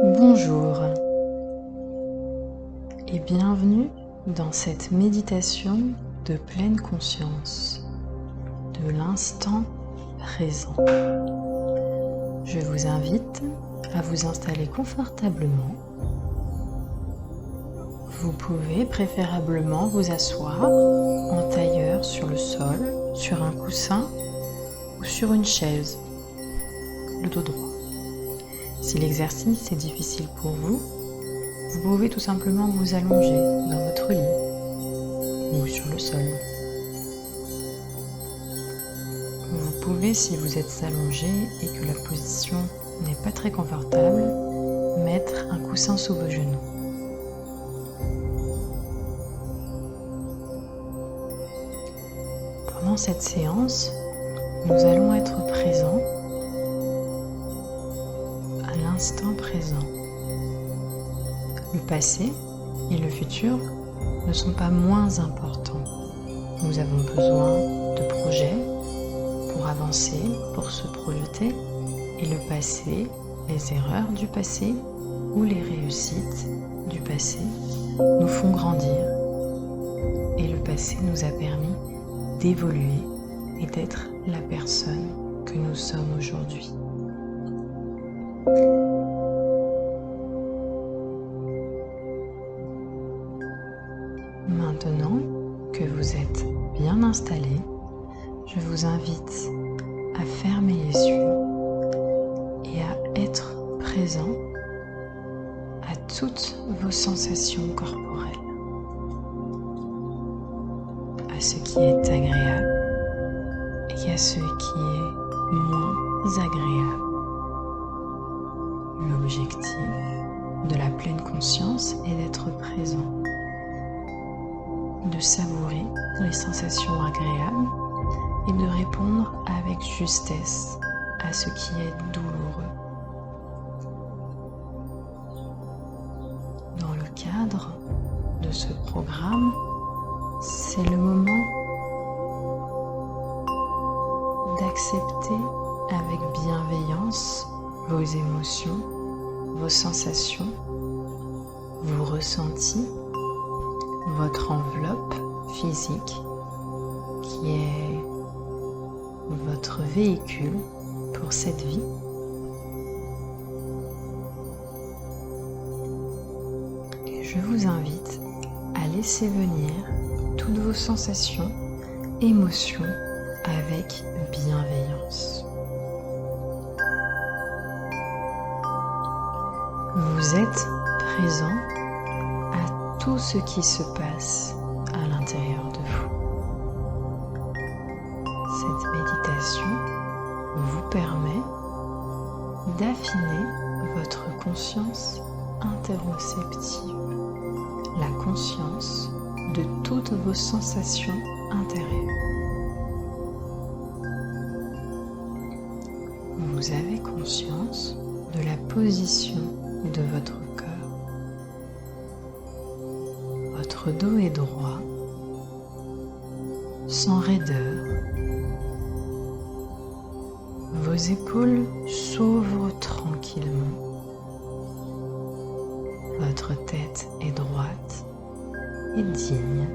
Bonjour et bienvenue dans cette méditation de pleine conscience, de l'instant présent. Je vous invite à vous installer confortablement. Vous pouvez préférablement vous asseoir en tailleur sur le sol, sur un coussin ou sur une chaise, le dos droit. Si l'exercice est difficile pour vous, vous pouvez tout simplement vous allonger dans votre lit ou sur le sol. Vous pouvez, si vous êtes allongé et que la position n'est pas très confortable, mettre un coussin sous vos genoux. Pendant cette séance, nous allons être présents à l'instant présent. Le passé et le futur ne sont pas moins importants. Nous avons besoin de projets pour avancer, pour se projeter, et le passé, les erreurs du passé ou les réussites du passé nous font grandir. Et le passé nous a permis d'évoluer et d'être la personne que nous sommes aujourd'hui. Maintenant que vous êtes bien installé, je vous invite à fermer les yeux et à être présent à toutes vos sensations corporelles, à ce qui est agréable et à ce qui est moins agréable. L'objectif de la pleine conscience est d'être présent, de savourer les sensations agréables et de répondre avec justesse à ce qui est douloureux. Dans le cadre de ce programme, c'est le moment d'accepter avec bienveillance vos émotions, vos sensations, vos ressentis, votre enveloppe physique qui est votre véhicule pour cette vie. Et je vous invite à laisser venir toutes vos sensations, émotions avec bienveillance. Vous êtes présent à tout ce qui se passe à l'intérieur de vous. Cette méditation vous permet d'affiner votre conscience interoceptive, la conscience de toutes vos sensations intérieures. Vous avez conscience de la position de votre cœur. Votre dos est droit, sans raideur. Vos épaules s'ouvrent tranquillement. Votre tête est droite et digne.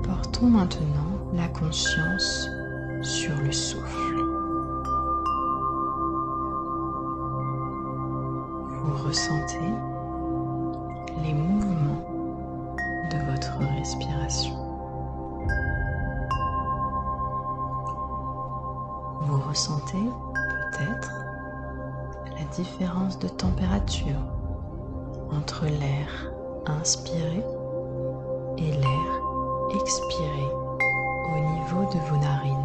Portons maintenant la conscience sur le souffle. Vous ressentez les mouvements de votre respiration. Vous ressentez peut-être la différence de température entre l'air inspiré et l'air expiré au niveau de vos narines.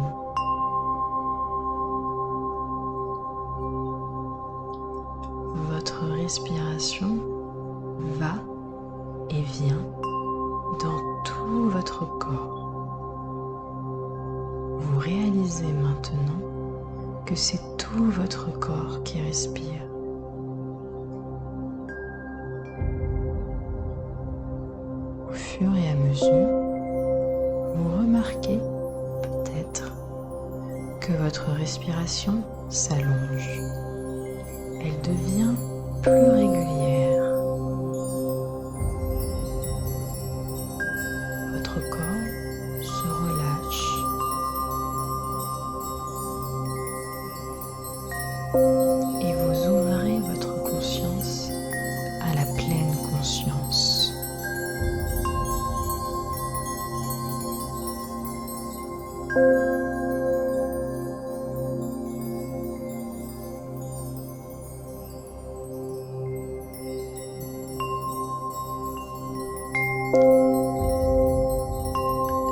Votre respiration va et vient dans tout votre corps. Vous réalisez maintenant que c'est tout votre corps qui respire. Au fur et à mesure, vous remarquez peut-être que votre respiration s'allonge. Elle devient plus régulière. Votre corps se relâche. Et vous ouvrez votre conscience à la pleine conscience.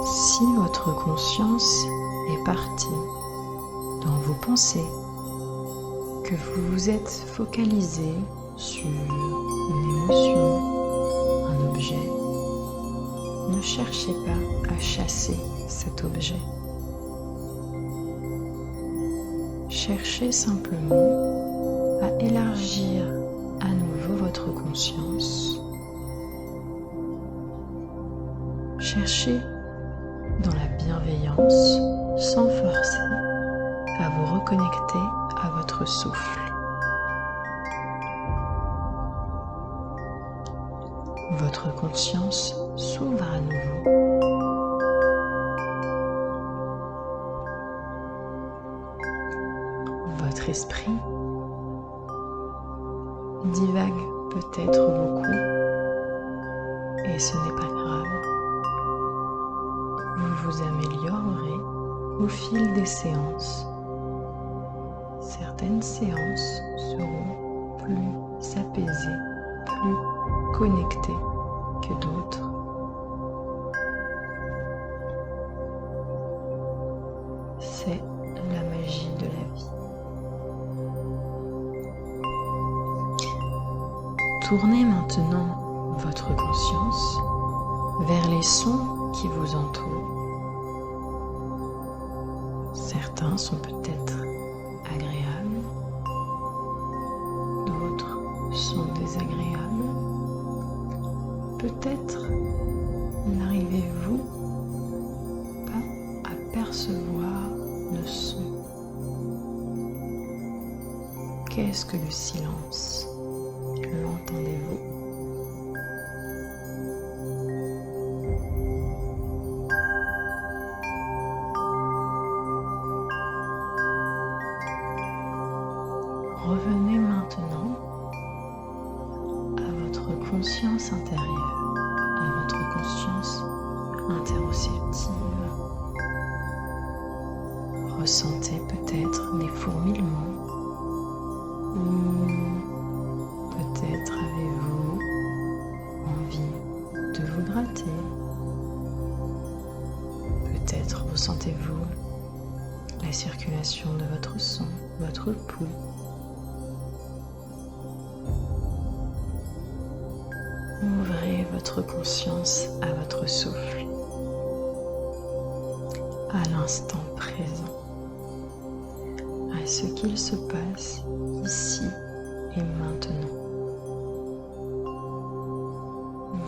Si votre conscience est partie dans vos pensées, que vous vous êtes focalisé sur une émotion, un objet, ne cherchez pas à chasser cet objet. Cherchez simplement à élargir à nouveau votre conscience. Cherchez dans la bienveillance, sans forcer, à vous reconnecter à votre souffle. Votre conscience s'ouvre à nouveau. Votre esprit divague peut-être beaucoup, et ce n'est pas grave. Vous vous améliorerez au fil des séances. Certaines séances seront plus apaisées, plus connectées que d'autres. C'est la magie de la vie. Tournez maintenant votre conscience vers les sons qui vous entourent. Certains sont peut-être agréables, d'autres sont désagréables. Peut-être n'arrivez-vous pas à percevoir le son. Qu'est-ce que le silence? L'entendez-vous? Revenez maintenant à votre conscience intérieure, à votre conscience interoceptive. Ressentez peut-être des fourmillements ou peut-être avez-vous envie de vous gratter. Peut-être ressentez-vous la circulation de votre sang, votre pouls. Ouvrez votre conscience à votre souffle, à l'instant présent, à ce qu'il se passe ici et maintenant.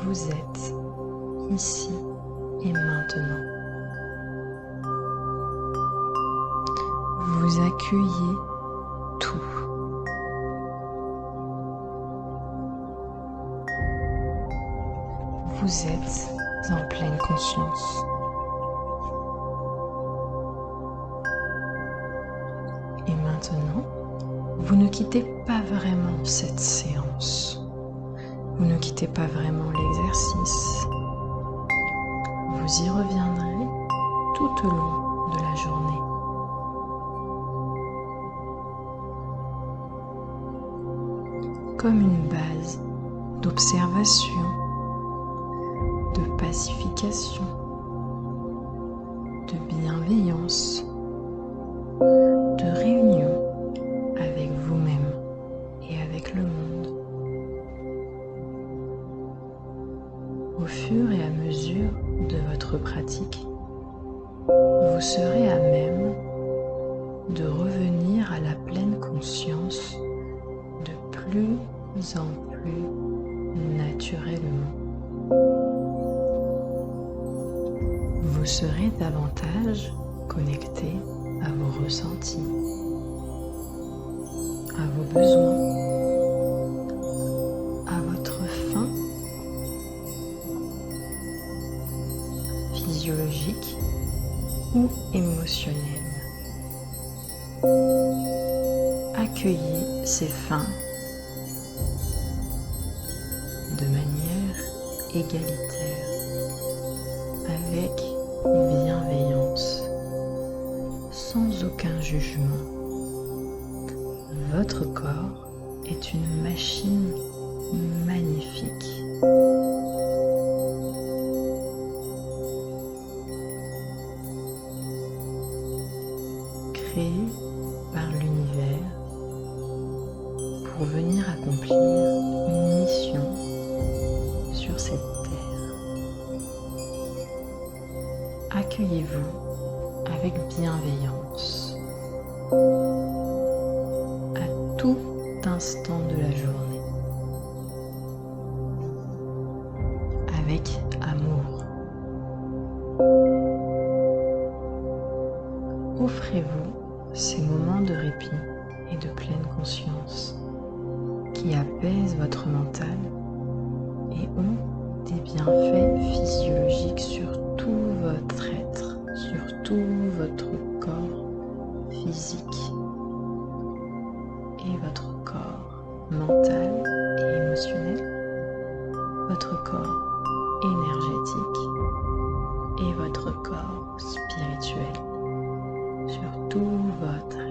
Vous êtes ici et maintenant. Vous accueillez tout. Vous êtes en pleine conscience. Et maintenant, vous ne quittez pas vraiment cette séance. Vous ne quittez pas vraiment l'exercice. Vous y reviendrez tout au long de la journée. Comme une base d'observation, de pacification, de bienveillance, de réunion avec vous-même et avec le monde. Au fur et à mesure de votre pratique, vous serez à même de revenir à la pleine conscience de plus en plus naturellement. Vous serez davantage connecté à vos ressentis, à vos besoins, à votre faim physiologique ou émotionnelle. Accueillez ces faims de manière égalitaire, avec bienveillance, sans aucun jugement. Votre corps est une machine magnifique. Créée par l'univers pour venir accomplir une mission sur cette terre. Accueillez-vous avec bienveillance à tout instant de la journée, avec amour. Offrez-vous ces moments de répit et de pleine conscience qui apaisent votre mental et ont des bienfaits physiologiques sur tout votre être, sur tout votre corps physique et votre corps mental et émotionnel, votre corps énergétique et votre corps spirituel, sur tout votre être.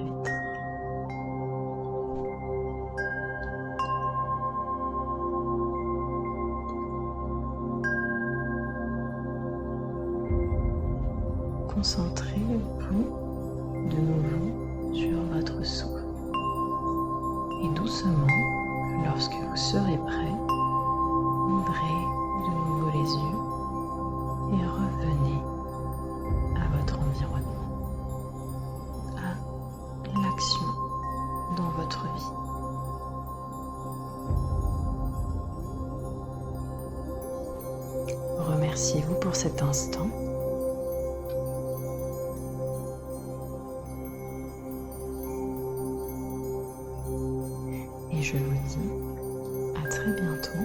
Concentrez-vous de nouveau sur votre souffle et doucement, lorsque vous serez prêt, ouvrez de nouveau les yeux et revenez à votre environnement, à l'action dans votre vie. Remerciez-vous pour cet instant. Et je vous dis à très bientôt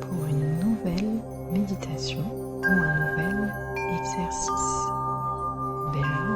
pour une nouvelle méditation ou un nouvel exercice. Belle journée.